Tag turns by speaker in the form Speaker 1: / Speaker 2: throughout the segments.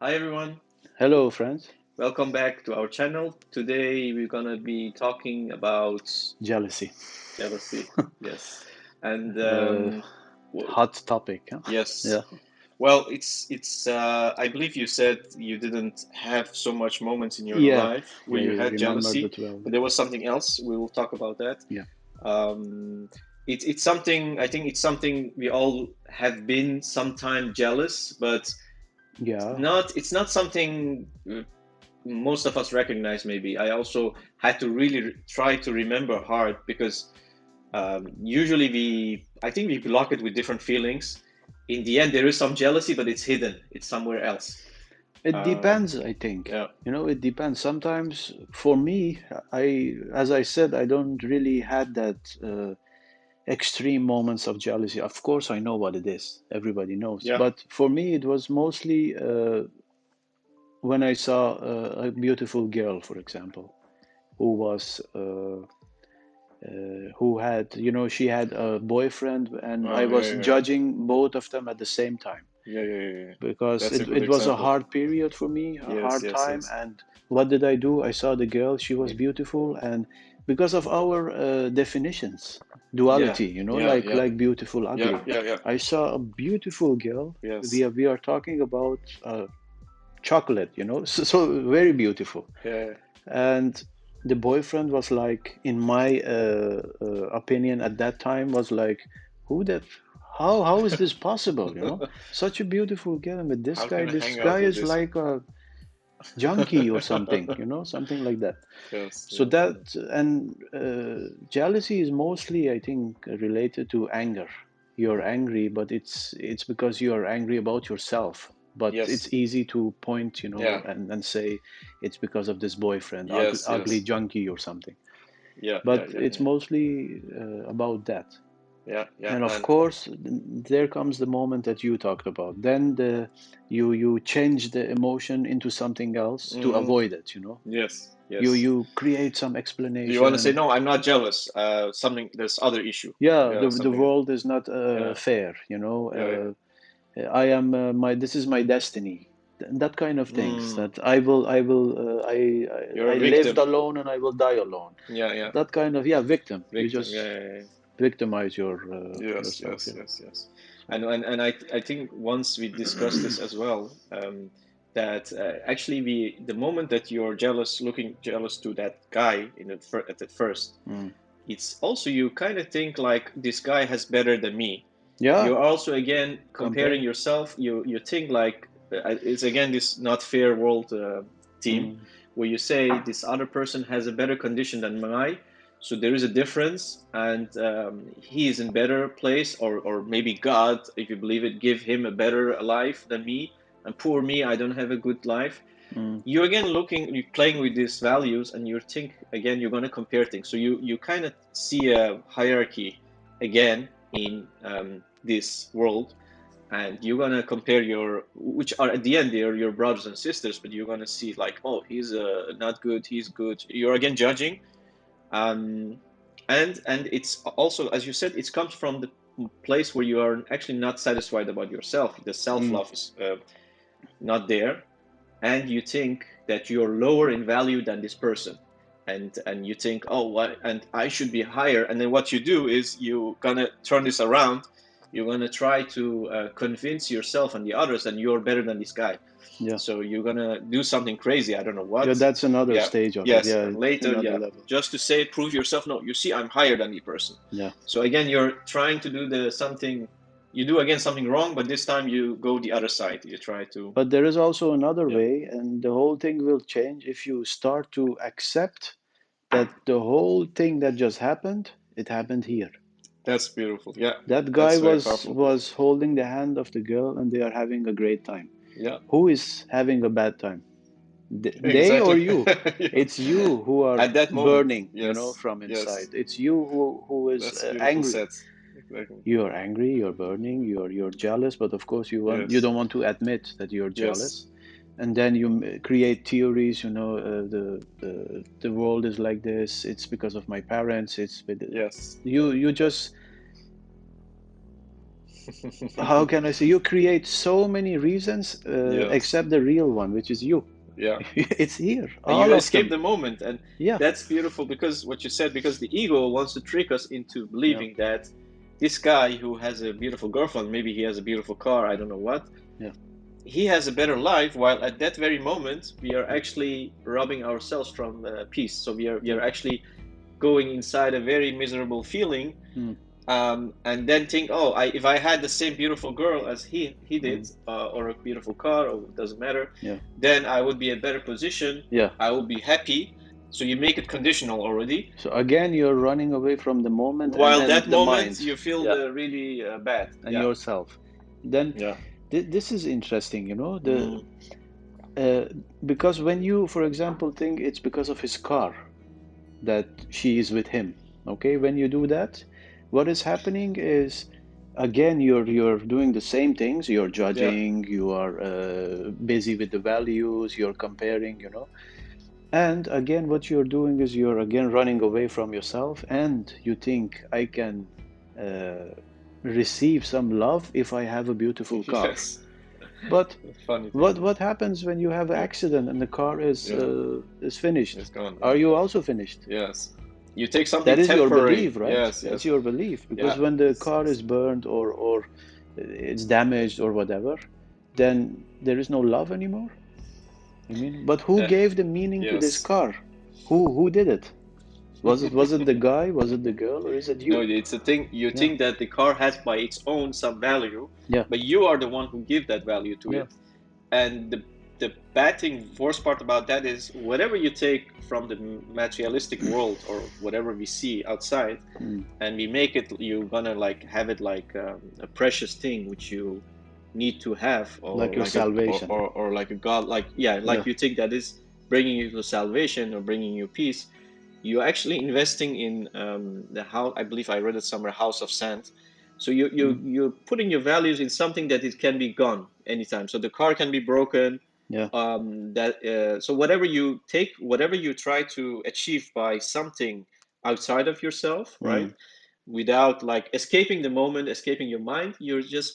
Speaker 1: Hi everyone,
Speaker 2: Hello, friends.
Speaker 1: welcome back to our channel. Today we're gonna be talking about
Speaker 2: Jealousy.
Speaker 1: jealousy. Yes, and
Speaker 2: Uh,
Speaker 1: w-
Speaker 2: Hot topic, huh?
Speaker 1: yes,
Speaker 2: Yeah.
Speaker 1: well, it's. I believe you said you didn't have so much moments in your
Speaker 2: Yeah.
Speaker 1: life where
Speaker 2: Yeah,
Speaker 1: you
Speaker 2: you
Speaker 1: had
Speaker 2: remember
Speaker 1: jealousy,
Speaker 2: that well.
Speaker 1: but there was something else. We will talk about that.
Speaker 2: Yeah.
Speaker 1: Um, it's something. I think it's something we all have been sometime jealous, but
Speaker 2: Yeah.
Speaker 1: it's not something most of us recognize. Maybe I also had to really try to remember hard because usually I think we block it with different feelings. In the end there is some jealousy, but it's hidden, it's somewhere else.
Speaker 2: It
Speaker 1: um,
Speaker 2: depends, I think.
Speaker 1: yeah,
Speaker 2: It depends. Sometimes for me, as I said, I don't really had that extreme moments of jealousy. Of course, I know what it is. Everybody knows.
Speaker 1: yeah,
Speaker 2: But for me, it was mostly when I saw a beautiful girl, for example, who was who had, she had a boyfriend, and I
Speaker 1: oh
Speaker 2: was
Speaker 1: yeah, yeah,
Speaker 2: judging both of them at the same time
Speaker 1: yeah, yeah, yeah, yeah.
Speaker 2: because
Speaker 1: That's a good
Speaker 2: it was a
Speaker 1: example.
Speaker 2: hard period for me, a
Speaker 1: Yes,
Speaker 2: hard
Speaker 1: yes,
Speaker 2: time.
Speaker 1: yes.
Speaker 2: And what did I do? I saw the girl, she was
Speaker 1: Yeah,
Speaker 2: beautiful, and because of our definitions,
Speaker 1: yeah,
Speaker 2: duality,
Speaker 1: yeah,
Speaker 2: like
Speaker 1: yeah,
Speaker 2: beautiful,
Speaker 1: yeah,
Speaker 2: ugly.
Speaker 1: yeah, yeah.
Speaker 2: I saw a beautiful girl.
Speaker 1: Yes,
Speaker 2: We are talking about chocolate, so very beautiful.
Speaker 1: yeah,
Speaker 2: And the boyfriend was like, in my opinion at that time, was like, who that, how is this possible, such a beautiful girl, but this
Speaker 1: how
Speaker 2: guy
Speaker 1: can I
Speaker 2: this
Speaker 1: hang out
Speaker 2: guy
Speaker 1: with
Speaker 2: is
Speaker 1: this one?
Speaker 2: like a junkie or something, something like that.
Speaker 1: Yes,
Speaker 2: So
Speaker 1: yes,
Speaker 2: that,
Speaker 1: yes.
Speaker 2: and jealousy is mostly, I think, related to anger. You're angry, but it's because you are angry about yourself. But
Speaker 1: Yes,
Speaker 2: it's easy to point,
Speaker 1: yeah,
Speaker 2: and say it's because of this boyfriend,
Speaker 1: yes,
Speaker 2: ugly
Speaker 1: yes,
Speaker 2: junkie or something.
Speaker 1: yeah, yeah,
Speaker 2: But
Speaker 1: yeah,
Speaker 2: it's
Speaker 1: yeah,
Speaker 2: mostly about that.
Speaker 1: yeah, yeah,
Speaker 2: And of
Speaker 1: and
Speaker 2: course, there comes the moment that you talked about. Then you change the emotion into something else to
Speaker 1: hmm,
Speaker 2: avoid it.
Speaker 1: yes,
Speaker 2: You
Speaker 1: yes.
Speaker 2: you create some
Speaker 1: You want to say
Speaker 2: explanation.
Speaker 1: no? I'm not jealous. Something, there's other issue.
Speaker 2: Yeah,
Speaker 1: Yeah,
Speaker 2: the
Speaker 1: something.
Speaker 2: world is not
Speaker 1: Yeah,
Speaker 2: fair.
Speaker 1: yeah, yeah.
Speaker 2: I am my this is my destiny. That kind of things.
Speaker 1: Mm,
Speaker 2: That I will
Speaker 1: you're a
Speaker 2: I lived
Speaker 1: victim.
Speaker 2: alone and I will die alone.
Speaker 1: Yeah, yeah.
Speaker 2: That kind of, yeah, victim. You
Speaker 1: Victim. Yeah,
Speaker 2: just
Speaker 1: yeah, yeah.
Speaker 2: victimize
Speaker 1: Yes,
Speaker 2: yourself.
Speaker 1: yes,
Speaker 2: Yeah.
Speaker 1: yes, yes.
Speaker 2: So
Speaker 1: And I think once we discussed this as well, that actually the moment that you're jealous, looking jealous to that guy at the first,
Speaker 2: mm.
Speaker 1: it's also you kind of think like this guy has better than me.
Speaker 2: Yeah,
Speaker 1: You're also again comparing
Speaker 2: comparing.
Speaker 1: yourself. You think like it's again this not fair world team
Speaker 2: Mm.
Speaker 1: where you say this other person has a better condition than mine, so there is a difference, and he is in better place, or maybe God, if you believe it, give him a better life than me, and poor me, I don't have a good life.
Speaker 2: Mm.
Speaker 1: You again you're playing with these values, and you think again you're going to compare things, so you kind of see a hierarchy again in this world, and you're going to compare your, which are at the end they're your brothers and sisters, but you're going to see like, oh, he's not good, he's good, you're again judging. um, and it's also, as you said, it comes from the place where you are actually not satisfied about yourself, the
Speaker 2: Mm.
Speaker 1: self-love is not there, and you think that you're lower in value than this person, and you think, oh, what, and I should be higher, and then what you do is you're gonna turn this around, you're gonna try to convince yourself and the others that you're better than this guy,
Speaker 2: Yeah,
Speaker 1: so you're gonna do something crazy, I don't know
Speaker 2: yeah.
Speaker 1: what.
Speaker 2: That's another
Speaker 1: Yeah,
Speaker 2: stage of it.
Speaker 1: yes,
Speaker 2: Yeah,
Speaker 1: and later,
Speaker 2: another
Speaker 1: yeah,
Speaker 2: level.
Speaker 1: just to say, prove yourself, no, you see, I'm higher than the person.
Speaker 2: Yeah.
Speaker 1: So again, you're trying to do the something, you do again something wrong, but this time you go the other side, you try to,
Speaker 2: But there is also another
Speaker 1: yeah,
Speaker 2: way, and the whole thing will change if you start to accept that the whole thing that just happened, it happened here.
Speaker 1: that's beautiful, yeah,
Speaker 2: That guy
Speaker 1: that's very
Speaker 2: was
Speaker 1: powerful.
Speaker 2: was holding the hand of the girl, and they are having a great time.
Speaker 1: Yeah,
Speaker 2: Who is having a bad time? They or
Speaker 1: exactly.
Speaker 2: you? It's you who are
Speaker 1: At that moment,
Speaker 2: burning,
Speaker 1: yes,
Speaker 2: from
Speaker 1: yes,
Speaker 2: inside. It's you who is
Speaker 1: that's beautiful
Speaker 2: angry.
Speaker 1: said. Exactly.
Speaker 2: You're angry, you're burning, you're jealous, but of course you
Speaker 1: Yes,
Speaker 2: don't want to admit that you're
Speaker 1: yes,
Speaker 2: jealous. And then you create theories, the world is like this, it's because of my parents, it's with
Speaker 1: yes,
Speaker 2: you just How can I say? You create so many reasons
Speaker 1: Yes.
Speaker 2: except the real one, which is you.
Speaker 1: Yeah.
Speaker 2: It's here,
Speaker 1: And you
Speaker 2: all of
Speaker 1: escape
Speaker 2: them.
Speaker 1: the moment, and
Speaker 2: Yeah,
Speaker 1: that's beautiful because what you said, because the ego wants to trick us into
Speaker 2: yeah,
Speaker 1: believing that this guy who has a beautiful girlfriend, maybe he has a beautiful car, I don't know what,
Speaker 2: yeah,
Speaker 1: he has a better life, while at that very moment we are actually robbing ourselves from peace. So we are
Speaker 2: yeah.
Speaker 1: actually going inside a very miserable feeling,
Speaker 2: Mm,
Speaker 1: and then think, oh, if I had the same beautiful girl as he did,
Speaker 2: mm,
Speaker 1: or a beautiful car, or it doesn't matter,
Speaker 2: yeah,
Speaker 1: then I would be in a better position.
Speaker 2: yeah.
Speaker 1: I will be happy. So you make it conditional already.
Speaker 2: So again, you're running away from the moment
Speaker 1: While
Speaker 2: and
Speaker 1: that
Speaker 2: the
Speaker 1: moment
Speaker 2: mind.
Speaker 1: you feel
Speaker 2: Yeah,
Speaker 1: really bad.
Speaker 2: and
Speaker 1: Yeah,
Speaker 2: yourself. Then
Speaker 1: yeah,
Speaker 2: this is interesting, you know, the
Speaker 1: mm,
Speaker 2: uh, because when you, for example, think it's because of his car that she is with him. Okay, when you do that, what is happening is again you're doing the same things. You're
Speaker 1: yeah.
Speaker 2: judging. You are busy with the values. You're comparing. You know, and again, what you're doing is you're again running away from yourself, and you think I can uh, receive some love if I have a beautiful car.
Speaker 1: Yes.
Speaker 2: But
Speaker 1: Funny
Speaker 2: what
Speaker 1: thing.
Speaker 2: what happens when you have an
Speaker 1: Yeah,
Speaker 2: accident and the car
Speaker 1: yeah.
Speaker 2: is finished?
Speaker 1: It's gone.
Speaker 2: Are
Speaker 1: Yeah.
Speaker 2: you also finished?
Speaker 1: Yes. You take something
Speaker 2: That is your
Speaker 1: temporary.
Speaker 2: belief, right?
Speaker 1: Yes,
Speaker 2: That's
Speaker 1: yes.
Speaker 2: your belief.
Speaker 1: Yeah.
Speaker 2: Because when the car
Speaker 1: It's
Speaker 2: is burned or it's damaged or whatever, then there is no love anymore. You mean? But who
Speaker 1: uh,
Speaker 2: gave the meaning to this
Speaker 1: yes.
Speaker 2: car? Who did it? Was it the guy? Was it the girl? Or is it
Speaker 1: No,
Speaker 2: you?
Speaker 1: it's a thing. You
Speaker 2: Yeah,
Speaker 1: think that the car has by its own some value,
Speaker 2: yeah,
Speaker 1: but you are the one who give that value to
Speaker 2: yeah.
Speaker 1: it. And the bad thing, worst part about that is whatever you take from the materialistic world or whatever we see outside,
Speaker 2: Mm.
Speaker 1: and we make it, you're gonna like have it like a precious thing which you need to have,
Speaker 2: Like
Speaker 1: or
Speaker 2: your
Speaker 1: like a
Speaker 2: salvation.
Speaker 1: or like a god, like, yeah,
Speaker 2: Yeah.
Speaker 1: like you think that is bringing you to salvation or bringing you peace. You're actually investing in the house. I believe I read it somewhere, house of sand. So
Speaker 2: Mm.
Speaker 1: you're putting your values in something that it can be gone anytime. So the car can be broken.
Speaker 2: Yeah.
Speaker 1: So whatever you take, whatever you try to achieve by something outside of yourself, right?
Speaker 2: Mm.
Speaker 1: Without like escaping the moment, escaping your mind, you're just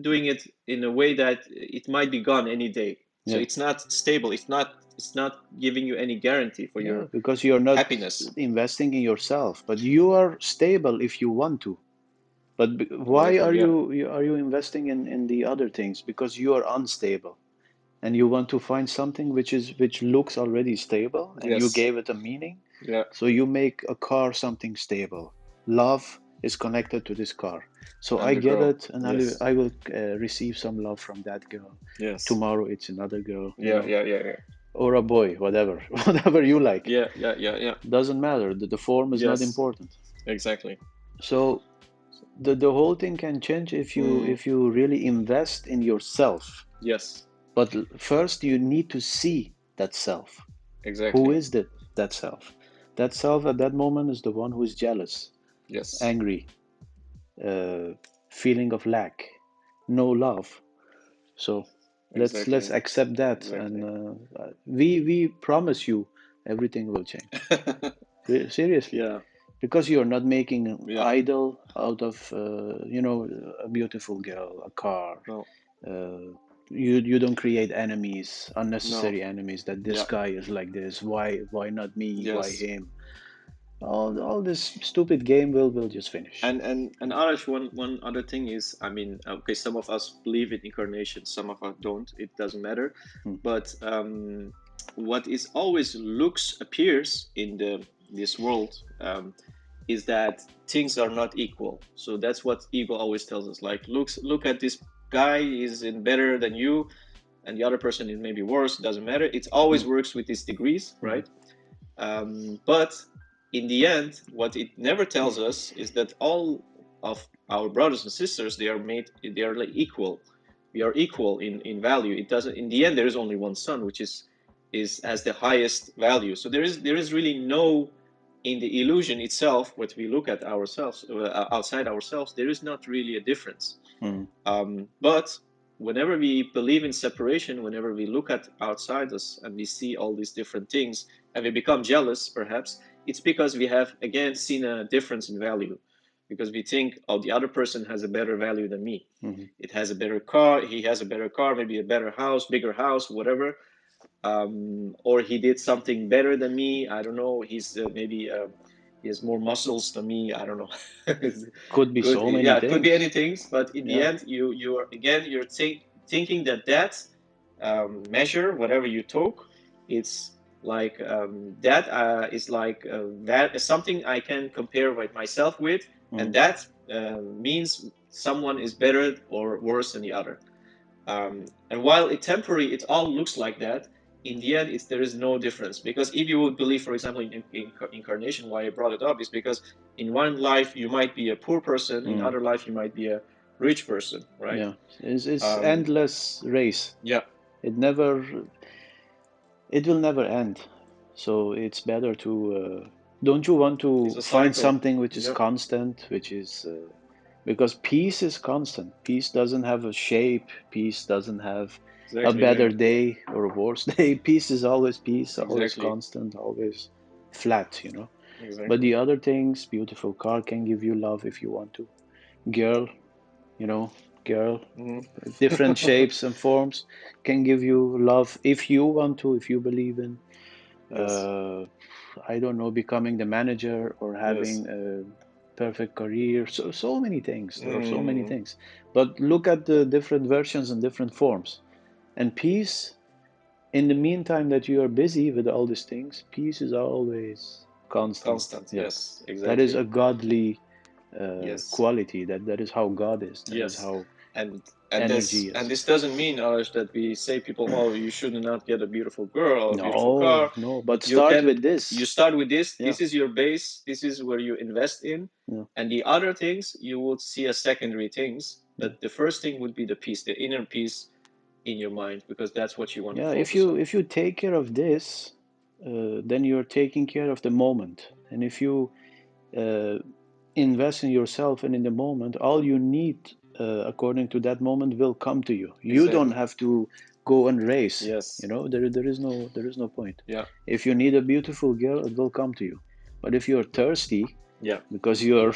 Speaker 1: doing it in a way that it might be gone any day. So
Speaker 2: Yeah.
Speaker 1: it's not stable. It's not giving you any guarantee for
Speaker 2: Yeah.
Speaker 1: your
Speaker 2: Because you're not
Speaker 1: happiness.
Speaker 2: investing in yourself, but you are stable if you want to. But why
Speaker 1: Whatever,
Speaker 2: are
Speaker 1: yeah.
Speaker 2: you investing in the other things? Because you are unstable and you want to find something which looks already stable and you
Speaker 1: Yes.
Speaker 2: gave it a meaning.
Speaker 1: Yeah.
Speaker 2: So you make a car something stable. Love is connected to this car. So
Speaker 1: And
Speaker 2: I
Speaker 1: the
Speaker 2: get
Speaker 1: girl.
Speaker 2: it and
Speaker 1: Yes.
Speaker 2: I will receive some love from that girl.
Speaker 1: Yes.
Speaker 2: Tomorrow it's another girl, you
Speaker 1: Yeah,
Speaker 2: know,
Speaker 1: yeah, yeah, yeah.
Speaker 2: or a boy, whatever, whatever you like.
Speaker 1: Yeah, yeah, yeah, yeah.
Speaker 2: Doesn't matter. The form is not
Speaker 1: Yes.
Speaker 2: important.
Speaker 1: Exactly.
Speaker 2: So the whole thing can change
Speaker 1: Mm,
Speaker 2: if you really invest in yourself.
Speaker 1: yes.
Speaker 2: But first you need to see that self. Who
Speaker 1: Exactly.
Speaker 2: is that self? That self at that moment is the one who is jealous,
Speaker 1: Yes.
Speaker 2: angry, uh, feeling of lack, no love. So let's
Speaker 1: Exactly.
Speaker 2: accept that, and
Speaker 1: Exactly.
Speaker 2: we promise you everything will change. Seriously,
Speaker 1: Yeah.
Speaker 2: because you're not making an
Speaker 1: Yeah.
Speaker 2: idol out of a beautiful girl, a car.
Speaker 1: No.
Speaker 2: Uh, you don't create enemies,
Speaker 1: No.
Speaker 2: unnecessary enemies. That this
Speaker 1: Yeah.
Speaker 2: guy is like this. Why not me? Why
Speaker 1: Yes.
Speaker 2: him? All this stupid game will just finish.
Speaker 1: And Arash, one other thing is, I mean, okay, some of us believe in incarnation, some of us don't. It doesn't matter.
Speaker 2: Hmm.
Speaker 1: But what is always looks appears in the this world, is that things are not equal. So that's what ego always tells us. Like, look at this guy is in better than you, and the other person is maybe worse. It doesn't matter. It
Speaker 2: Hmm.
Speaker 1: always works with these degrees,
Speaker 2: Hmm.
Speaker 1: right? But in the end, what it never tells us is that all of our brothers and sisters, they are like equal. We are equal in value. It doesn't. In the end, there is only one sun, which is has the highest value. So there is really no, in the illusion itself. What we look at ourselves, outside ourselves, there is not really a difference.
Speaker 2: Hmm.
Speaker 1: But whenever we believe in separation, whenever we look at outside us and we see all these different things and we become jealous, perhaps, it's because we have again seen a difference in value. because we think, oh, the other person has a better value than me.
Speaker 2: Mm-hmm.
Speaker 1: It has a better car. He has a better car, maybe a better house, bigger house, whatever. Or he did something better than me. I don't know. He's maybe he has more muscles than me. I don't know.
Speaker 2: Could be
Speaker 1: Could
Speaker 2: so many
Speaker 1: yeah, it could be
Speaker 2: things.
Speaker 1: anything. But in the
Speaker 2: Yeah.
Speaker 1: end, you're again thinking that measure whatever you took, it's like that is like that is something I can compare with myself with, and
Speaker 2: Mm.
Speaker 1: that means someone is better or worse than the other. And while it's temporary, it all looks like that. In the end, there is no difference, because if you would believe, for example, in incarnation, why I brought it up is because in one life you might be a poor person, in
Speaker 2: Mm.
Speaker 1: other life you might be a rich person, right?
Speaker 2: Yeah. It's
Speaker 1: Um,
Speaker 2: endless race.
Speaker 1: yeah,
Speaker 2: It never, it will never end. So it's better to, don't you want
Speaker 1: it's
Speaker 2: to
Speaker 1: a
Speaker 2: find
Speaker 1: cycle.
Speaker 2: something which is
Speaker 1: Yeah,
Speaker 2: constant, which is, because peace is constant. Peace doesn't have a shape. Peace doesn't have a
Speaker 1: exactly. Yeah,
Speaker 2: better day or a worse day. Peace is always peace, always
Speaker 1: exactly,
Speaker 2: constant, always flat, you know. But
Speaker 1: exactly.
Speaker 2: the other things, beautiful car can give you love if you want to. Girl, you know, girl,
Speaker 1: Mhm.
Speaker 2: different shapes and forms can give you love if you want to, if you believe in,
Speaker 1: Yes,
Speaker 2: uh, I don't know, becoming the manager or
Speaker 1: yes.
Speaker 2: having a perfect career. So many things. There are so many
Speaker 1: Mm,
Speaker 2: things. But look at the different versions and different forms. And peace, in the meantime that you are busy with all these things, peace is always constant.
Speaker 1: constant.
Speaker 2: Yeah.
Speaker 1: Yes,
Speaker 2: That is
Speaker 1: exactly.
Speaker 2: a godly
Speaker 1: Yes.
Speaker 2: quality. That is how God is. That is
Speaker 1: Yes,
Speaker 2: how
Speaker 1: and
Speaker 2: energy
Speaker 1: and
Speaker 2: is.
Speaker 1: this doesn't mean, Alish, that we say people, oh, you should not get a beautiful girl or a beautiful car.
Speaker 2: No, no. But
Speaker 1: You
Speaker 2: start
Speaker 1: can
Speaker 2: with
Speaker 1: you
Speaker 2: this.
Speaker 1: start with this.
Speaker 2: Yeah.
Speaker 1: This is your base. This is where you invest in,
Speaker 2: Yeah.
Speaker 1: and the other things you will see as secondary things.
Speaker 2: Yeah.
Speaker 1: But the first thing would be the peace, the inner peace in your mind, because that's what you want to
Speaker 2: Yeah.
Speaker 1: focus on.
Speaker 2: If you take care of this, then you're taking care of the moment. And if you uh, invest in yourself and in the moment, all you need, according to that moment, will come to you. You don't
Speaker 1: Exactly.
Speaker 2: have to go and race. You
Speaker 1: Yes.
Speaker 2: know, there is no point.
Speaker 1: Yeah.
Speaker 2: If you need a beautiful girl, it will come to you. But if you're thirsty
Speaker 1: Yeah.
Speaker 2: because you're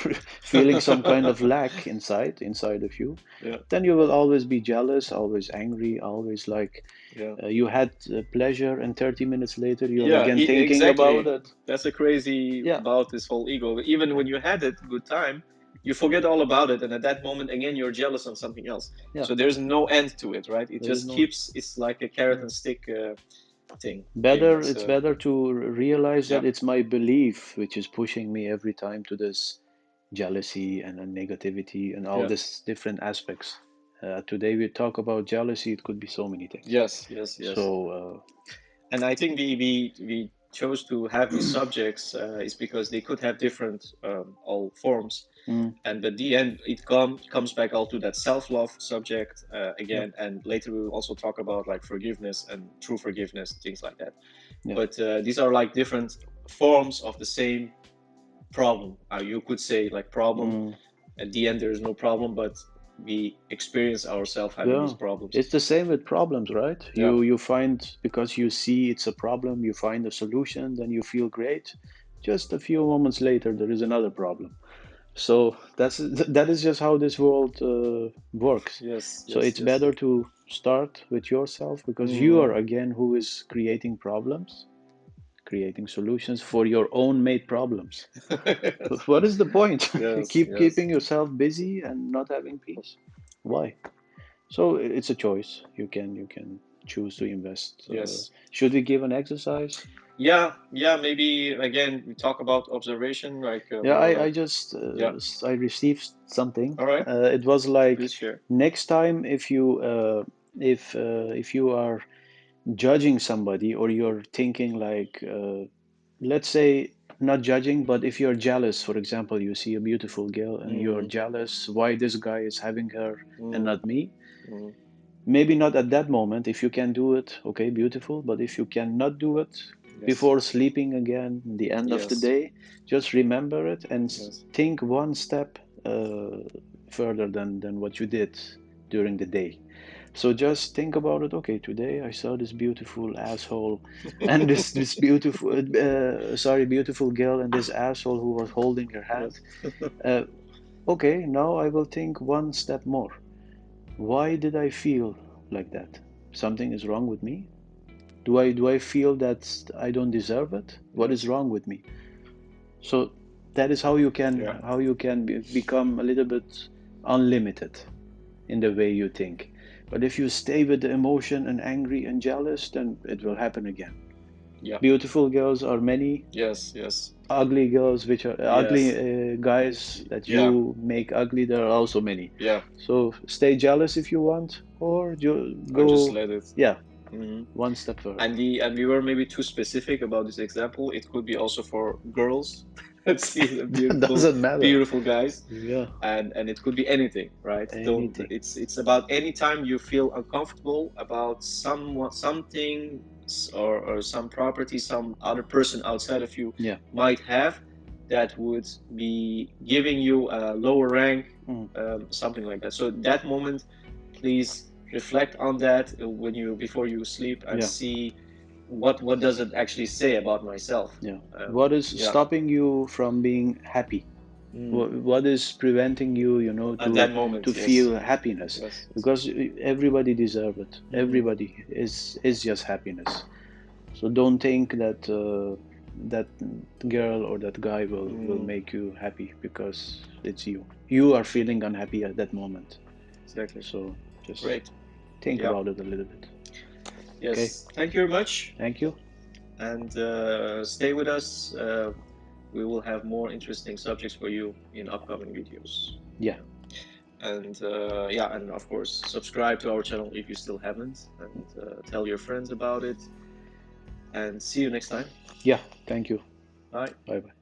Speaker 2: feeling some kind of lack inside of you,
Speaker 1: Yeah.
Speaker 2: then you will always be jealous, always angry, always like
Speaker 1: Yeah.
Speaker 2: you had pleasure, and 30 minutes later you're
Speaker 1: Yeah,
Speaker 2: again thinking about
Speaker 1: exactly.
Speaker 2: it.
Speaker 1: That's a crazy
Speaker 2: Yeah,
Speaker 1: about this whole ego. Even
Speaker 2: yeah,
Speaker 1: when you had it, good time, you forget all about it, and at that moment, again, you're jealous on something else.
Speaker 2: yeah.
Speaker 1: So there's no end to it, right? It
Speaker 2: There is
Speaker 1: just
Speaker 2: no.
Speaker 1: keeps. It's like a carrot
Speaker 2: Yeah.
Speaker 1: and stick thing.
Speaker 2: Better,
Speaker 1: It's
Speaker 2: it's better to realize
Speaker 1: yeah,
Speaker 2: that it's my belief which is pushing me every time to this jealousy and negativity and all
Speaker 1: yeah,
Speaker 2: these different aspects. Today we talk about jealousy. It could be so many things.
Speaker 1: yes, yes, yes.
Speaker 2: So
Speaker 1: And I think we chose to have these subjects is because they could have different all forms,
Speaker 2: mm,
Speaker 1: and at the end it comes back all to that self-love subject
Speaker 2: yeah,
Speaker 1: again, and later we'll also talk about like forgiveness and true forgiveness, things like that.
Speaker 2: yeah,
Speaker 1: But these are like different forms of the same problem. You could say like problem.
Speaker 2: mm,
Speaker 1: At the end there is no problem, but we experience ourselves having
Speaker 2: yeah.
Speaker 1: these problems.
Speaker 2: It's the same with problems, right?
Speaker 1: Yeah.
Speaker 2: You find, because you see it's a problem, you find a solution, then you feel great. Just a few moments later, there is another problem. So that is just how this world works.
Speaker 1: Yes,
Speaker 2: So
Speaker 1: yes,
Speaker 2: it's
Speaker 1: yes.
Speaker 2: better to start with yourself, because you are
Speaker 1: Mm.
Speaker 2: again who is creating problems, creating solutions for your own made problems. What is the point?
Speaker 1: Yes, yes,
Speaker 2: Keeping yourself busy and not having peace. Why? So it's a choice. You can choose to invest.
Speaker 1: yes.
Speaker 2: Should we give an exercise?
Speaker 1: Yeah, yeah, maybe again we talk about observation, like
Speaker 2: Yeah,
Speaker 1: more
Speaker 2: I
Speaker 1: like,
Speaker 2: just
Speaker 1: yeah.
Speaker 2: I received something.
Speaker 1: All right,
Speaker 2: It was like,
Speaker 1: please share.
Speaker 2: next time if you are judging somebody, or you're thinking like, let's say, not judging, but if you're jealous, for example, you see a beautiful girl and you're
Speaker 1: Mm,
Speaker 2: jealous why this guy is having her and
Speaker 1: mm,
Speaker 2: not me.
Speaker 1: mm,
Speaker 2: Maybe not at that moment. If you can do it, okay, beautiful. But if you cannot do it
Speaker 1: yes,
Speaker 2: before sleeping again, the end of the
Speaker 1: yes,
Speaker 2: day, just remember it and
Speaker 1: yes,
Speaker 2: think one step further than what you did during the day. So just think about it. Okay, today I saw this beautiful asshole, and this beautiful, sorry, beautiful girl, and this asshole who was holding her hand.
Speaker 1: yes,
Speaker 2: Uh, Okay, now I will think one step more. Why did I feel like that? Something is wrong with me? Do I feel that I don't deserve it? What is
Speaker 1: Yes.
Speaker 2: wrong with me? So that is
Speaker 1: Yeah.
Speaker 2: how you can become a little bit unlimited in the way you think. But if you stay with the emotion and angry and jealous, then it will happen again.
Speaker 1: Yeah.
Speaker 2: Beautiful girls are many,
Speaker 1: Yes. Yes.
Speaker 2: ugly girls, which are ugly
Speaker 1: Yes.
Speaker 2: guys that
Speaker 1: Yeah.
Speaker 2: you make ugly, there are also many.
Speaker 1: Yeah.
Speaker 2: So stay jealous if you want, or
Speaker 1: Or just
Speaker 2: go,
Speaker 1: let it.
Speaker 2: yeah,
Speaker 1: Hmm.
Speaker 2: one step further.
Speaker 1: And we were maybe too specific about this example. It could be also for girls that see the beautiful,
Speaker 2: Doesn't matter.
Speaker 1: beautiful guys,
Speaker 2: Yeah,
Speaker 1: and it could be anything, right? Don't.
Speaker 2: anything.
Speaker 1: It's about any time you feel uncomfortable about someone, something, or some property, some other person outside of you
Speaker 2: Yeah.
Speaker 1: might have that would be giving you a lower rank,
Speaker 2: Mm.
Speaker 1: something like that. So that moment, please reflect on that when you before you sleep and
Speaker 2: Yeah.
Speaker 1: see what does it actually say about myself.
Speaker 2: Yeah. What is
Speaker 1: Yeah.
Speaker 2: stopping you from being happy?
Speaker 1: Mm.
Speaker 2: What is preventing you,
Speaker 1: At that moment,
Speaker 2: to
Speaker 1: yes.
Speaker 2: feel happiness?
Speaker 1: Yes, yes.
Speaker 2: Because everybody deserves it.
Speaker 1: Hmm.
Speaker 2: Everybody is just happiness. So don't think that that girl or that guy will
Speaker 1: Mm.
Speaker 2: make you happy because it's you. You are feeling unhappy at that moment.
Speaker 1: Exactly.
Speaker 2: So just
Speaker 1: Great.
Speaker 2: think
Speaker 1: Yeah.
Speaker 2: about it a little bit. Okay.
Speaker 1: Yes. Thank you very much.
Speaker 2: Thank you.
Speaker 1: And stay with us. We will have more interesting subjects for you in upcoming videos.
Speaker 2: Yeah.
Speaker 1: Yeah. And yeah, and of course, subscribe to our channel if you still haven't, and tell your friends about it. And see you next time.
Speaker 2: Yeah. Thank you.
Speaker 1: Bye.
Speaker 2: Bye bye.